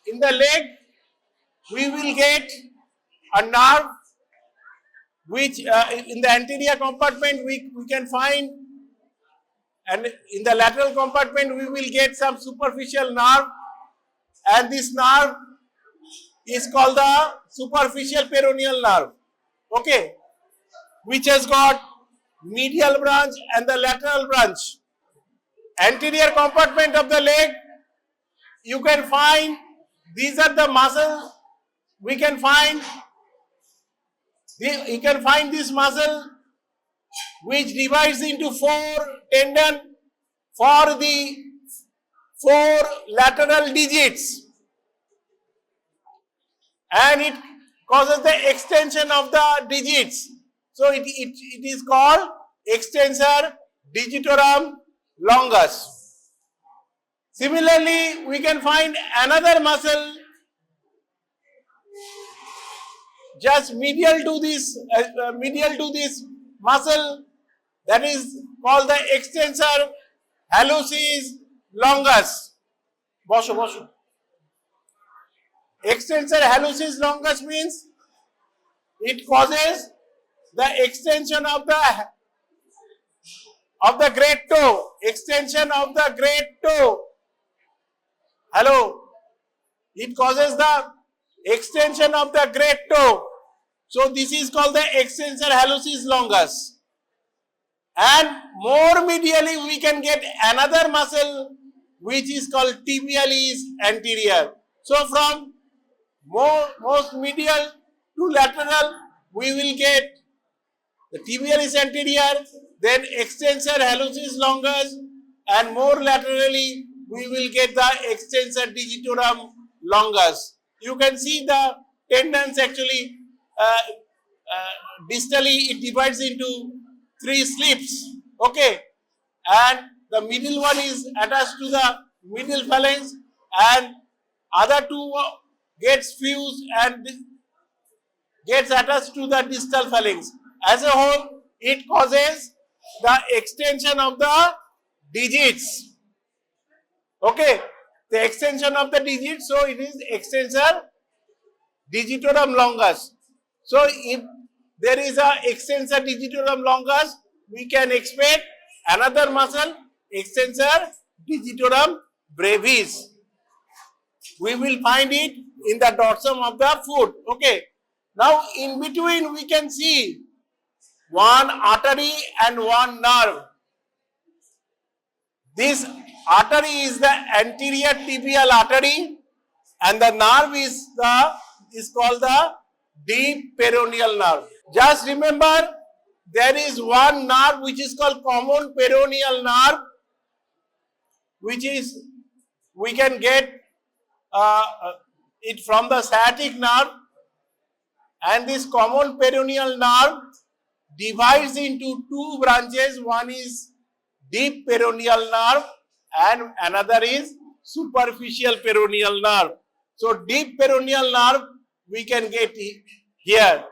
in the leg, we will get a nerve which in the anterior compartment we can find, and in the lateral compartment we will get some superficial nerve, and this nerve is called the superficial peroneal nerve, okay, which has got medial branch and the lateral branch. Anterior compartment of the leg, you can find, these are the muscles, we can find, you can find this muscle which divides into 4 tendons for the 4 lateral digits, and it causes the extension of the digits. So it is called extensor digitorum longus. Similarly, we can find another muscle just medial to this muscle, that is called the extensor hallucis longus. Bosho. Extensor hallucis longus means it causes the extension of the great toe, extension of the great toe. Hello, it causes the extension of the great toe. So this is called the extensor hallucis longus. And more medially we can get another muscle which is called tibialis anterior. So from most medial to lateral we will get the tibialis anterior, then extensor hallucis longus, and more laterally we will get the extensor digitorum longus. You can see the tendons actually distally it divides into 3 slips, okay, and the middle one is attached to the middle phalanx and other 2 gets fused and gets attached to the distal phalanx. As a whole, it causes the extension of the digits, okay, the extension of the digits, so it is extensor digitorum longus. So if there is a extensor digitorum longus, we can expect another muscle, extensor digitorum brevis. We will find it in the dorsum of the foot, okay. Now in between we can see one artery and one nerve. This artery is the anterior tibial artery and the nerve is called the deep peroneal nerve. Just remember, there is one nerve which is called common peroneal nerve, which is, we can get it from the sciatic nerve, and this common peroneal nerve divides into 2 branches. One is deep peroneal nerve and another is superficial peroneal nerve. So deep peroneal nerve we can get it here.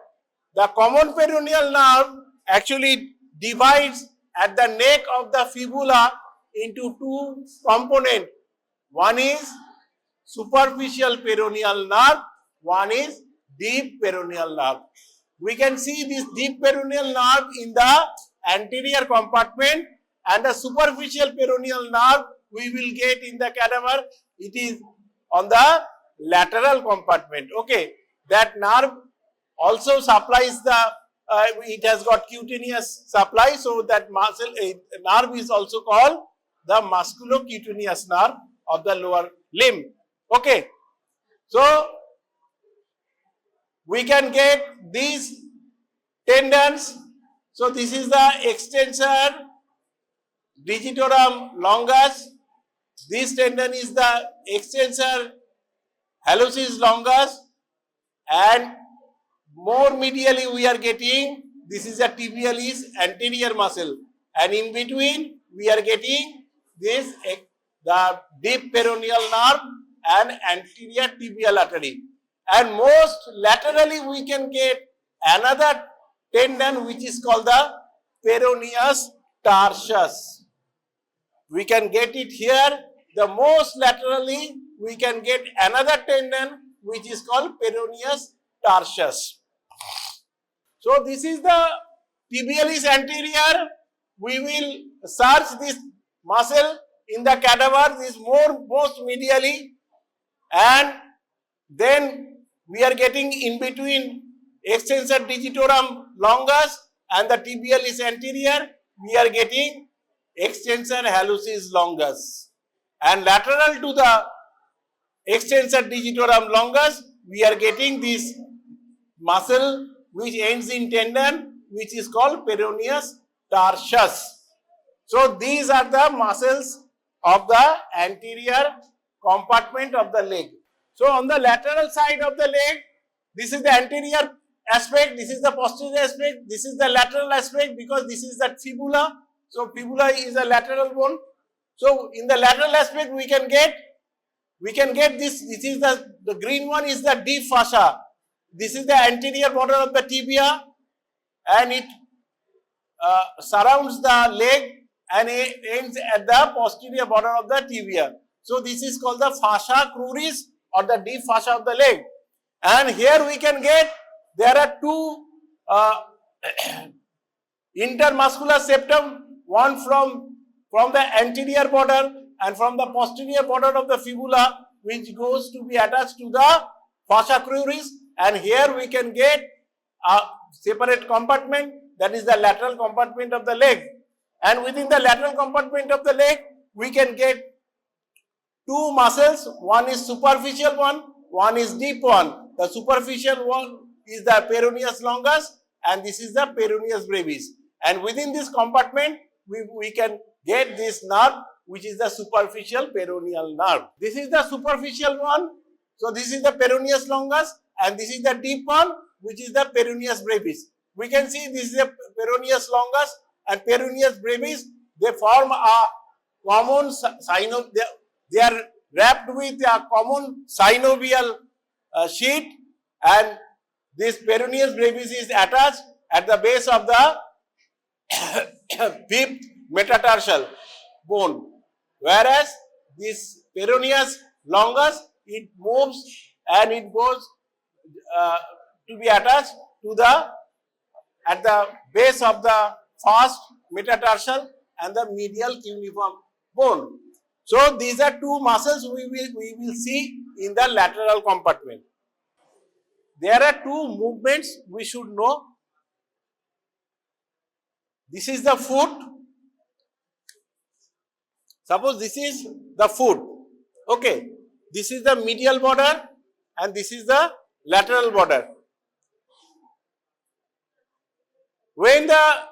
The common peroneal nerve actually divides at the neck of the fibula into 2 components. One is superficial peroneal nerve, one is deep peroneal nerve. We can see this deep peroneal nerve in the anterior compartment, and the superficial peroneal nerve we will get in the cadaver. It is on the lateral compartment, okay. That nerve also supplies the, it has got cutaneous supply, so that muscle nerve is also called the musculocutaneous nerve of the lower limb, okay. So we can get these tendons. So this is the extensor digitorum longus. This tendon is the extensor hallucis longus, and more medially we are getting, this is a tibialis anterior muscle, and in between we are getting this the deep peroneal nerve and anterior tibial artery, and most laterally we can get another tendon which is called the Peroneus tertius. We can get it here. The most laterally we can get another tendon which is called Peroneus Tertius. So this is the Tibialis anterior. We will search this muscle in the cadaver, this most medially, and then we are getting in between extensor digitorum longus and the tibialis anterior, we are getting extensor hallucis longus, and lateral to the extensor digitorum longus, we are getting this muscle which ends in tendon, which is called Peroneus Tertius. So these are the muscles of the anterior compartment of the leg. So on the lateral side of the leg, this is the anterior aspect, this is the posterior aspect, this is the lateral aspect, because this is the fibula. So fibula is a lateral bone. So in the lateral aspect we can get this is the green one is the deep fascia. This is the anterior border of the tibia, and it surrounds the leg and it ends at the posterior border of the tibia. So this is called the fascia cruris or the deep fascia of the leg. And here we can get, there are two intermuscular septum, one from the anterior border and from the posterior border of the fibula, which goes to be attached to the fascia cruris, and here we can get a separate compartment, that is the lateral compartment of the leg. And within the lateral compartment of the leg, we can get two muscles, one is superficial one is deep one. The superficial one is the Peroneus longus and this is the Peroneus brevis. And within this compartment, we can get this nerve, which is the superficial peroneal nerve. This is the superficial one. So this is the Peroneus longus and this is the deep one, which is the Peroneus brevis. We can see this is the Peroneus longus and Peroneus brevis. They form a common synovial. They are wrapped with a common synovial sheet, and this Peroneus brevis is attached at the base of the fifth metatarsal bone, whereas this Peroneus longus, it moves and it goes to be attached to the at the base of the first metatarsal and the medial cuneiform bone. So these are two muscles we will see in the lateral compartment. There are two movements we should know. This is the foot. Suppose this is the foot. Okay. This is the medial border and this is the lateral border. When the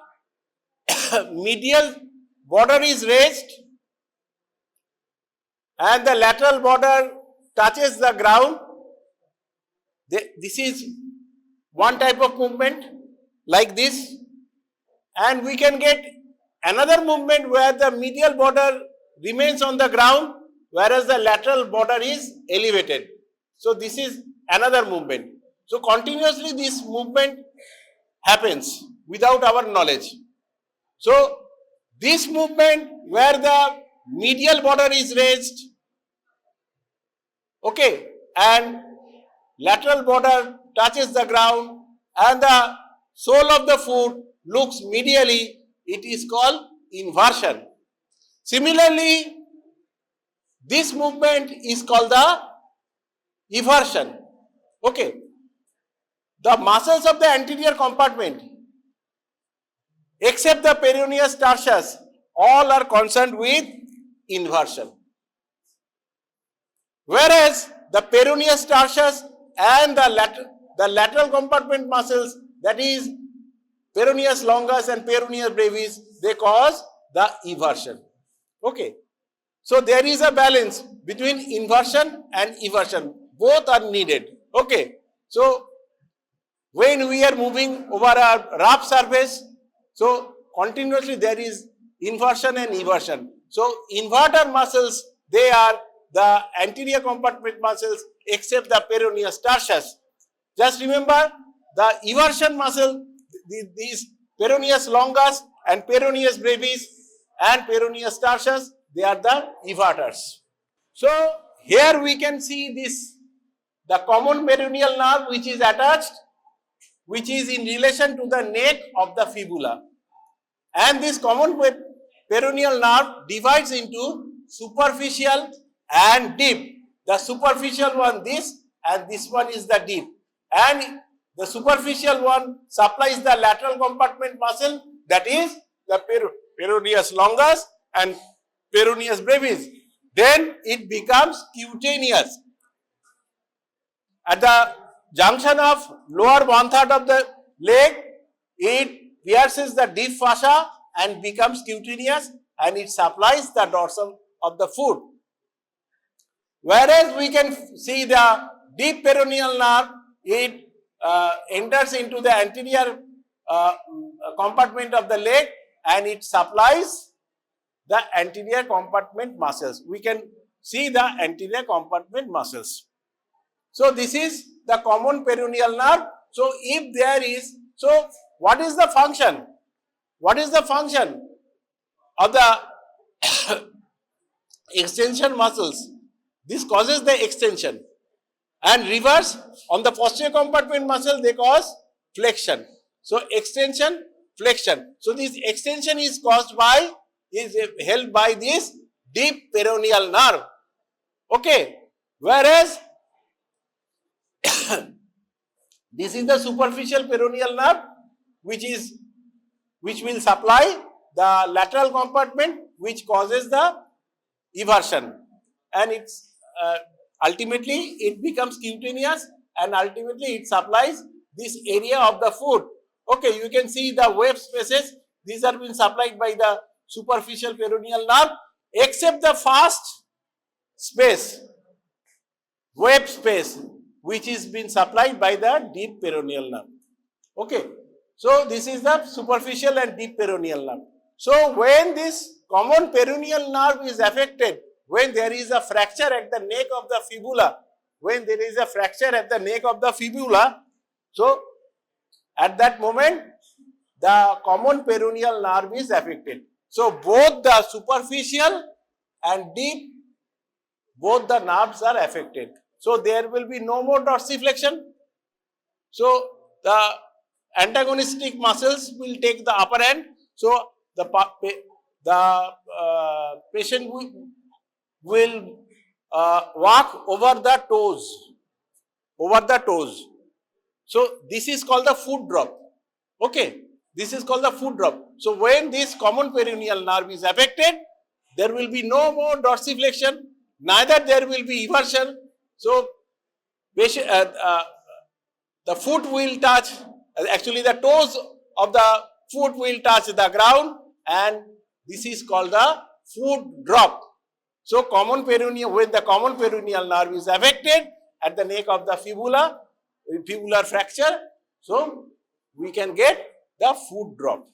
medial border is raised and the lateral border touches the ground, this is one type of movement like this, and we can get another movement where the medial border remains on the ground whereas the lateral border is elevated. So this is another movement. So continuously this movement happens without our knowledge. So this movement where the medial border is raised, okay, and lateral border touches the ground and the sole of the foot looks medially, it is called inversion. Similarly, this movement is called the eversion. Okay. The muscles of the anterior compartment, except the Peroneus Tertius, all are concerned with inversion. Whereas the Peroneus Tertius and the lateral compartment muscles, that is Peroneus longus and Peroneus brevis, they cause the eversion. Okay. So there is a balance between inversion and eversion. Both are needed. Okay. So when we are moving over a rough surface, so continuously there is inversion and eversion. So inverter muscles, they are the anterior compartment muscles except the Peroneus Tertius. Just remember the eversion muscle, these Peroneus longus and Peroneus brevis and Peroneus Tertius, they are the everters. So here we can see this, the common peroneal nerve which is attached, which is in relation to the neck of the fibula. And this common peroneal nerve divides into superficial and deep. The superficial one this, and this one is the deep. And the superficial one supplies the lateral compartment muscle, that is the Peroneus longus and Peroneus brevis. Then it becomes cutaneous. At the junction of lower 1/3 of the leg, it pierces the deep fascia and becomes cutaneous, and it supplies the dorsum of the foot. Whereas we can see the deep peroneal nerve, it enters into the anterior compartment of the leg, and it supplies the anterior compartment muscles. We can see the anterior compartment muscles. So this is the common peroneal nerve. So if there is, so what is the function? What is the function of the extension muscles? This causes the extension, and reverse on the posterior compartment muscle they cause flexion. So extension, flexion. So this extension is caused by, is held by this deep peroneal nerve. Okay, whereas this is the superficial peroneal nerve, which will supply the lateral compartment, which causes the eversion, and it's ultimately it becomes cutaneous, and ultimately it supplies this area of the foot. Okay, you can see the wave spaces. These are being supplied by the superficial peroneal nerve, except the first space, wave space, which is being supplied by the deep peroneal nerve. Okay, so this is the superficial and deep peroneal nerve. So when this common peroneal nerve is affected, when there is a fracture at the neck of the fibula, when there is a fracture at the neck of the fibula, so at that moment the common peroneal nerve is affected. So both the superficial and deep, both the nerves are affected. So there will be no more dorsiflexion. So the antagonistic muscles will take the upper hand. So the patient will walk over the toes. So this is called the foot drop. Okay, this is called the foot drop. So when this common peroneal nerve is affected, there will be no more dorsiflexion, neither there will be eversion. So patient, the foot will touch, actually the toes of the foot will touch the ground, and this is called the foot drop. So common peroneal, when the common peroneal nerve is affected at the neck of the fibula, fibular fracture, so we can get the foot drop.